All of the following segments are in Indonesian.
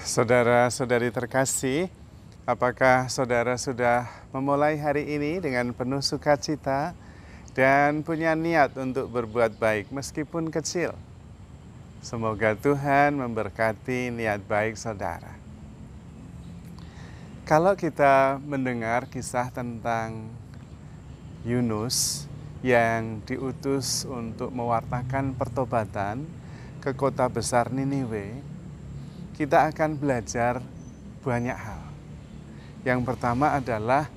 Saudara-saudari terkasih, apakah saudara sudah memulai hari ini dengan penuh sukacita dan punya niat untuk berbuat baik meskipun kecil? Semoga Tuhan memberkati niat baik saudara. Kalau kita mendengar kisah tentang Yunus yang diutus untuk mewartakan pertobatan ke kota besar Niniwe, kita akan belajar banyak hal. Yang pertama adalah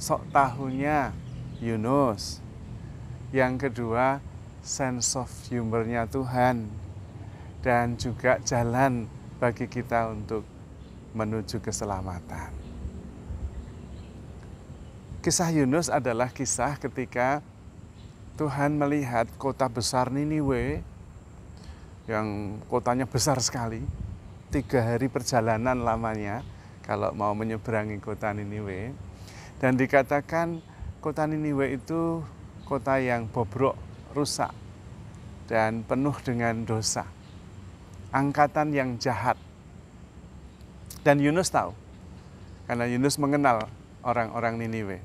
sok tahunya Yunus. Yang kedua, sense of humor-nya Tuhan. Dan juga jalan bagi kita untuk menuju keselamatan. Kisah Yunus adalah kisah ketika Tuhan melihat kota besar Niniwe, yang kotanya besar sekali, 3 hari perjalanan lamanya kalau mau menyeberangi kota Niniwe. Dan dikatakan kota Niniwe itu kota yang bobrok, rusak, dan penuh dengan dosa. Angkatan yang jahat. Dan Yunus tahu, karena Yunus mengenal orang-orang Niniwe.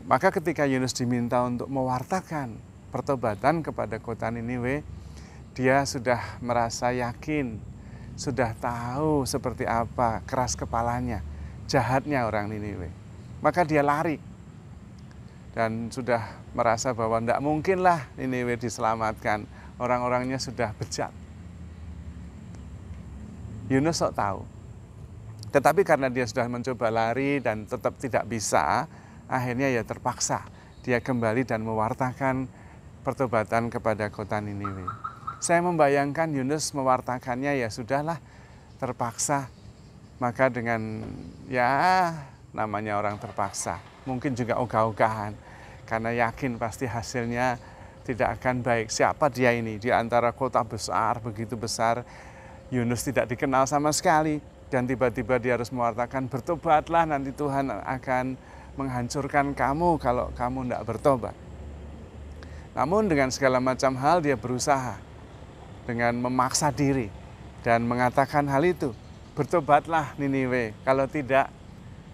Maka ketika Yunus diminta untuk mewartakan pertobatan kepada kota Niniwe, dia sudah merasa yakin, sudah tahu seperti apa keras kepalanya, jahatnya orang Niniwe. Maka dia lari dan sudah merasa bahwa tidak mungkinlah Niniwe diselamatkan, orang-orangnya sudah bejat. Yunus sok tahu, tetapi karena dia sudah mencoba lari dan tetap tidak bisa, akhirnya ya terpaksa dia kembali dan mewartakan pertobatan kepada kota Niniwe. Saya membayangkan Yunus mewartakannya, ya sudahlah, terpaksa. Maka dengan namanya orang terpaksa, mungkin juga ogah-ogahan, karena yakin pasti hasilnya tidak akan baik. Siapa dia ini? Di antara kota besar, begitu besar, Yunus tidak dikenal sama sekali. Dan tiba-tiba dia harus mewartakan, bertobatlah, nanti Tuhan akan menghancurkan kamu kalau kamu tidak bertobat. Namun dengan segala macam hal dia berusaha dengan memaksa diri dan mengatakan hal itu, bertobatlah Niniwe, kalau tidak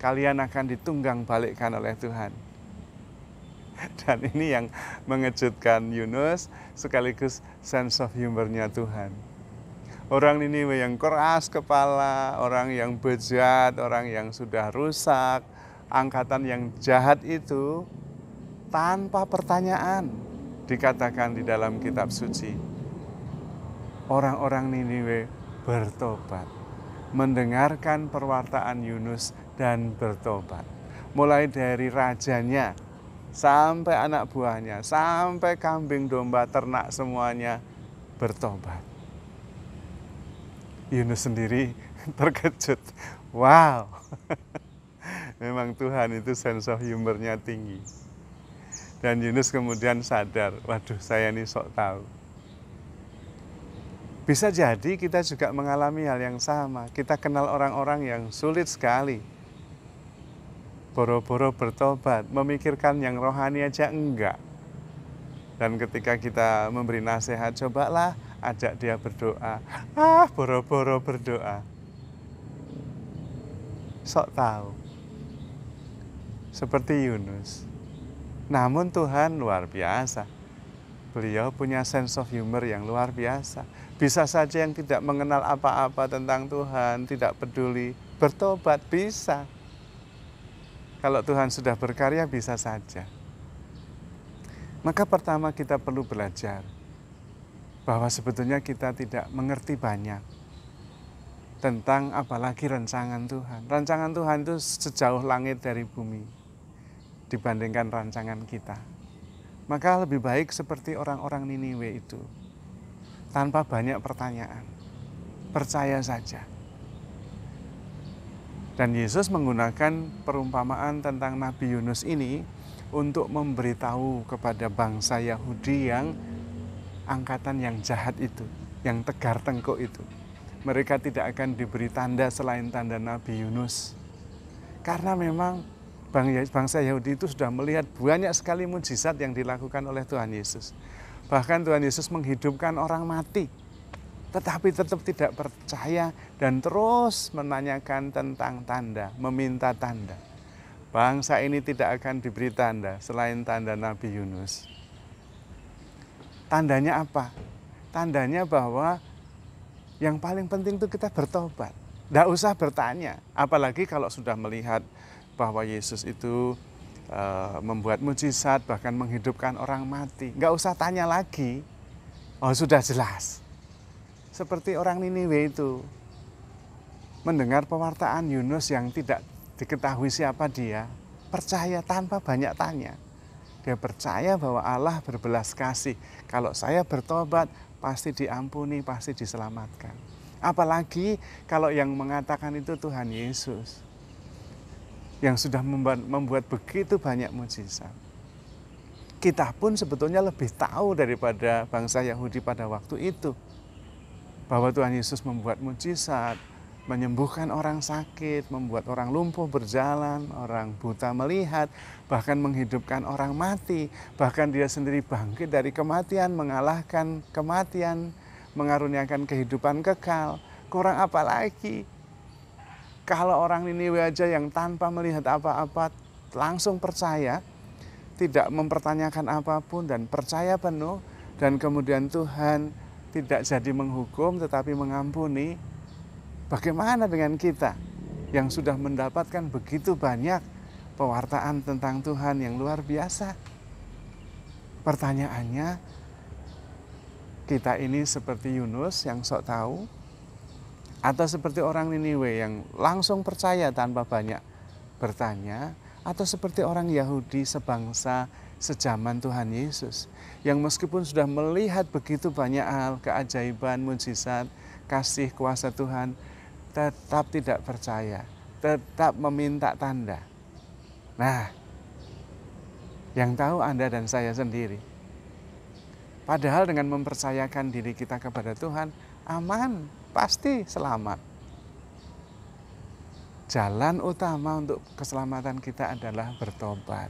kalian akan ditunggang balikkan oleh Tuhan. Dan ini yang mengejutkan Yunus sekaligus sense of humor-nya Tuhan. Orang Niniwe yang keras kepala, orang yang bejat, orang yang sudah rusak, angkatan yang jahat itu, tanpa pertanyaan dikatakan di dalam kitab suci, orang-orang Niniwe bertobat, mendengarkan perwartaan Yunus dan bertobat. Mulai dari rajanya, sampai anak buahnya, sampai kambing domba ternak semuanya bertobat. Yunus sendiri terkejut. Wow, memang Tuhan itu sense of humor-nya tinggi. Dan Yunus kemudian sadar, waduh saya ini sok tahu. Bisa jadi kita juga mengalami hal yang sama. Kita kenal orang-orang yang sulit sekali. Boro-boro bertobat, memikirkan yang rohani aja enggak. Dan ketika kita memberi nasihat, cobalah ajak dia berdoa. Boro-boro berdoa. Sok tahu. Seperti Yunus. Namun Tuhan luar biasa. Beliau punya sense of humor yang luar biasa. Bisa saja yang tidak mengenal apa-apa tentang Tuhan, tidak peduli, bertobat bisa. Kalau Tuhan sudah berkarya bisa saja. Maka pertama kita perlu belajar bahwa sebetulnya kita tidak mengerti banyak tentang apalagi rancangan Tuhan. Rancangan Tuhan itu sejauh langit dari bumi dibandingkan rancangan kita. Maka lebih baik seperti orang-orang Niniwe itu, tanpa banyak pertanyaan, percaya saja. Dan Yesus menggunakan perumpamaan tentang Nabi Yunus ini untuk memberitahu kepada bangsa Yahudi yang angkatan yang jahat itu, yang tegar tengkuk itu. Mereka tidak akan diberi tanda selain tanda Nabi Yunus. Karena memang bangsa Yahudi itu sudah melihat banyak sekali mujizat yang dilakukan oleh Tuhan Yesus. Bahkan Tuhan Yesus menghidupkan orang mati. tetapi tetap tidak percaya dan terus menanyakan tentang tanda, meminta tanda. Bangsa ini tidak akan diberi tanda selain tanda Nabi Yunus. Tandanya apa? Tandanya bahwa yang paling penting itu kita bertobat. Tidak usah bertanya, apalagi kalau sudah melihat bahwa Yesus itu membuat mujizat, bahkan menghidupkan orang mati. Nggak usah tanya lagi, oh sudah jelas. Seperti orang Niniwe itu, mendengar pewartaan Yunus yang tidak diketahui siapa dia, percaya tanpa banyak tanya. Dia percaya bahwa Allah berbelas kasih. Kalau saya bertobat, pasti diampuni, pasti diselamatkan. Apalagi kalau yang mengatakan itu Tuhan Yesus, yang sudah membuat begitu banyak mujizat. Kita pun sebetulnya lebih tahu daripada bangsa Yahudi pada waktu itu, bahwa Tuhan Yesus membuat mujizat, menyembuhkan orang sakit, membuat orang lumpuh berjalan, orang buta melihat, bahkan menghidupkan orang mati. Bahkan dia sendiri bangkit dari kematian, mengalahkan kematian, mengaruniakan kehidupan kekal. Kurang apa lagi? Kalau orang Niniwe aja yang tanpa melihat apa-apa langsung percaya, tidak mempertanyakan apapun dan percaya penuh, dan kemudian Tuhan tidak jadi menghukum tetapi mengampuni. Bagaimana dengan kita yang sudah mendapatkan begitu banyak pewartaan tentang Tuhan yang luar biasa? Pertanyaannya, kita ini seperti Yunus yang sok tahu, atau seperti orang Niniwe yang langsung percaya tanpa banyak bertanya, atau seperti orang Yahudi sebangsa sejaman Tuhan Yesus yang meskipun sudah melihat begitu banyak hal, keajaiban, mujizat, kasih kuasa Tuhan, tetap tidak percaya, tetap meminta tanda. Nah, yang tahu Anda dan saya sendiri. Padahal dengan mempercayakan diri kita kepada Tuhan, aman, pasti selamat. Jalan utama untuk keselamatan kita adalah bertobat.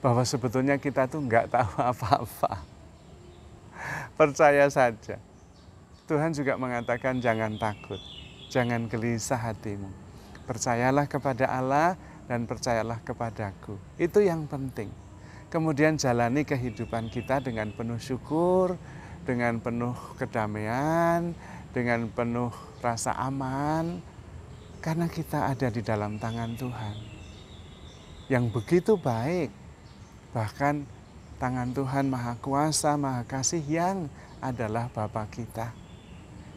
Bahwa sebetulnya kita tuh nggak tahu apa-apa. Percaya saja. Tuhan juga mengatakan jangan takut. Jangan gelisah hatimu. Percayalah kepada Allah dan percayalah kepadaku. Itu yang penting. Kemudian jalani kehidupan kita dengan penuh syukur, dengan penuh kedamaian, dengan penuh rasa aman, karena kita ada di dalam tangan Tuhan yang begitu baik. Bahkan tangan Tuhan Maha Kuasa, Maha Kasih yang adalah Bapa kita,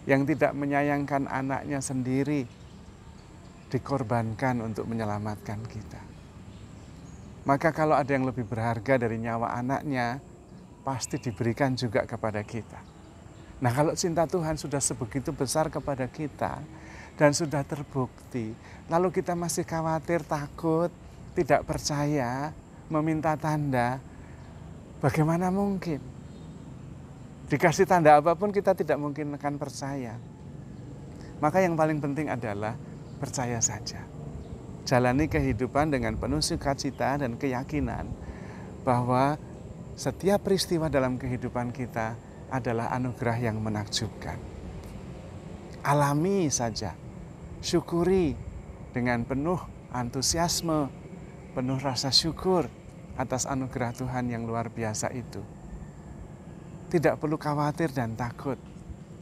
yang tidak menyayangkan anaknya sendiri, dikorbankan untuk menyelamatkan kita. Maka kalau ada yang lebih berharga dari nyawa anaknya, pasti diberikan juga kepada kita. Nah, kalau cinta Tuhan sudah sebegitu besar kepada kita dan sudah terbukti, lalu kita masih khawatir, takut, tidak percaya, meminta tanda, bagaimana mungkin? Dikasih tanda apapun kita tidak mungkin akan percaya. Maka yang paling penting adalah percaya saja. Jalani kehidupan dengan penuh sukacita dan keyakinan bahwa setiap peristiwa dalam kehidupan kita adalah anugerah yang menakjubkan. Alami saja, syukuri dengan penuh antusiasme, penuh rasa syukur atas anugerah Tuhan yang luar biasa itu. Tidak perlu khawatir dan takut,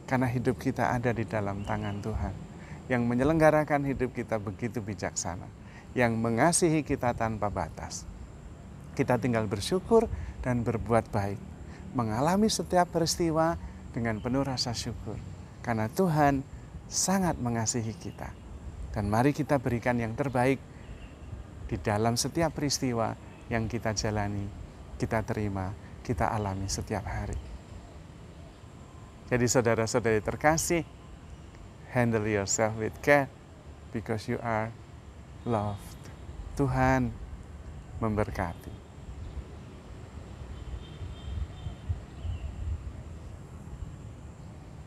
karena hidup kita ada di dalam tangan Tuhan, yang menyelenggarakan hidup kita begitu bijaksana, yang mengasihi kita tanpa batas. Kita tinggal bersyukur dan berbuat baik, mengalami setiap peristiwa dengan penuh rasa syukur, karena Tuhan sangat mengasihi kita. Dan mari kita berikan yang terbaik di dalam setiap peristiwa yang kita jalani, kita terima, kita alami setiap hari. Jadi saudara-saudari terkasih, handle yourself with care because you are loved. Tuhan memberkati.